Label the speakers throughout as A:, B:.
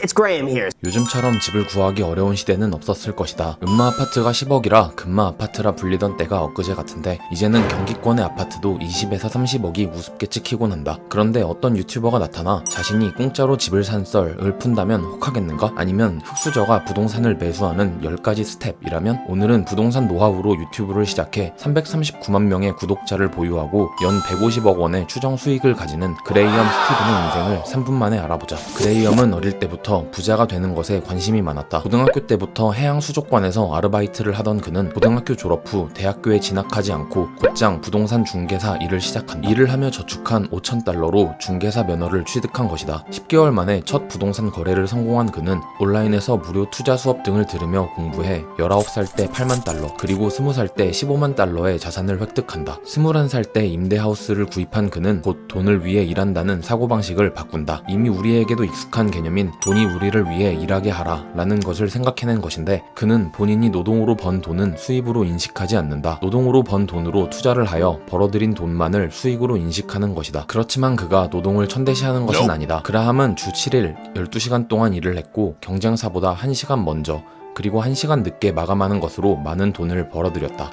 A: It's Graham here.
B: 요즘처럼 집을 구하기 어려운 시대는 없었을 것이다. 음마 아파트가 10억이라 금마 아파트라 불리던 때가 엊그제 같은데 이제는 경기권의 아파트도 20에서 30억이 우습게 찍히곤 한다. 그런데 어떤 유튜버가 나타나 자신이 공짜로 집을 산 썰을 푼다면 혹하겠는가? 아니면 흑수저가 부동산을 매수하는 10가지 스텝이라면? 오늘은 부동산 노하우로 유튜브를 시작해 339만 명의 구독자를 보유하고 연 150억 원의 추정 수익을 가지는 그레이엄 스티븐의 인생을 3분 만에 알아보자. 그레이엄은 어릴 때부터 부자가 되는 것에 관심이 많았다. 고등학교 때부터 해양수족관에서 아르바이트를 하던 그는 고등학교 졸업 후 대학교에 진학하지 않고 곧장 부동산 중개사 일을 시작한다. 일을 하며 저축한 5,000달러로 중개사 면허를 취득한 것이다. 10개월 만에 첫 부동산 거래를 성공한 그는 온라인에서 무료 투자 수업 등을 들으며 공부해 19살 때 8만 달러 그리고 20살 때 15만 달러의 자산을 획득한다. 21살 때 임대하우스를 구입한 그는 곧 돈을 위해 일한다는 사고방식을 바꾼다. 이미 우리에게도 익숙한 개념인 돈이 우리를 위해 일하게 하라 라는 것을 생각해낸 것인데 그는 본인이 노동으로 번 돈은 수입으로 인식하지 않는다. 노동으로 번 돈으로 투자를 하여 벌어들인 돈만을 수익으로 인식하는 것이다. 그렇지만 그가 노동을 천대시하는 것은 아니다. 그라함은 주 7일 12시간 동안 일을 했고 경쟁사보다 1시간 먼저 그리고 1시간 늦게 마감하는 것으로 많은 돈을 벌어들였다.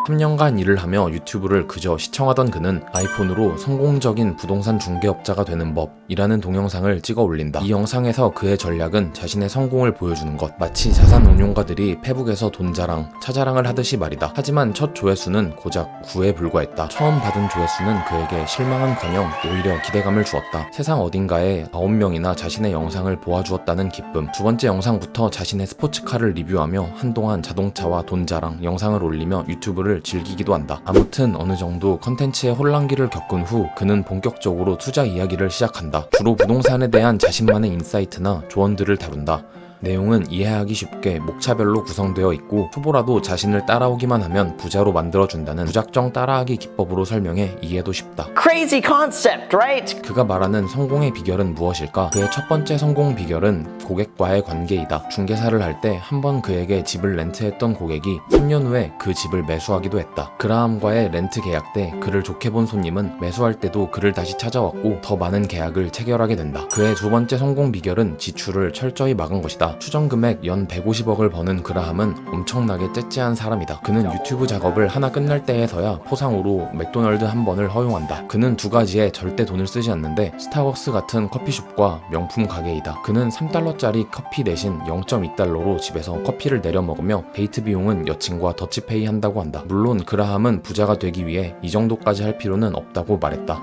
B: 3년간 일을 하며 유튜브를 그저 시청하던 그는 아이폰으로 성공적인 부동산 중개업자가 되는 법이라는 동영상을 찍어 올린다. 이 영상에서 그의 전략은 자신의 성공을 보여주는 것, 마치 자산운용가들이 페북에서 돈 자랑, 차 자랑을 하듯이 말이다. 하지만 첫 조회수는 고작 9에 불과했다. 처음 받은 조회수는 그에게 실망은커녕 오히려 기대감을 주었다. 세상 어딘가에 9명이나 자신의 영상을 보아주었다는 기쁨. 두 번째 영상부터 자신의 스포츠카를 리뷰하며 한동안 자동차와 돈 자랑 영상을 올리며 유튜브를 즐기기도 한다. 아무튼 어느 정도 컨텐츠의 혼란기를 겪은 후 그는 본격적으로 투자 이야기를 시작한다. 주로 부동산에 대한 자신만의 인사이트나 조언들을 다룬다. 내용은 이해하기 쉽게 목차별로 구성되어 있고 초보라도 자신을 따라오기만 하면 부자로 만들어준다는 무작정 따라하기 기법으로 설명해 이해도 쉽다.
A: Crazy concept, right?
B: 그가 말하는 성공의 비결은 무엇일까? 그의 첫 번째 성공 비결은 고객과의 관계이다. 중개사를 할 때 한 번 그에게 집을 렌트했던 고객이 3년 후에 그 집을 매수하기도 했다. 그라함과의 렌트 계약 때 그를 좋게 본 손님은 매수할 때도 그를 다시 찾아왔고 더 많은 계약을 체결하게 된다. 그의 두 번째 성공 비결은 지출을 철저히 막은 것이다. 추정 금액 연 150억을 버는 그라함은 엄청나게 째째한 사람이다. 그는 유튜브 작업을 하나 끝날 때에서야 포상으로 맥도날드 한 번을 허용한다. 그는 두 가지에 절대 돈을 쓰지 않는데 스타벅스 같은 커피숍과 명품 가게이다. 그는 3달러짜리 커피 대신 0.2달러로 집에서 커피를 내려 먹으며 데이트 비용은 여친과 더치페이 한다고 한다. 물론 그라함은 부자가 되기 위해 이 정도까지 할 필요는 없다고 말했다.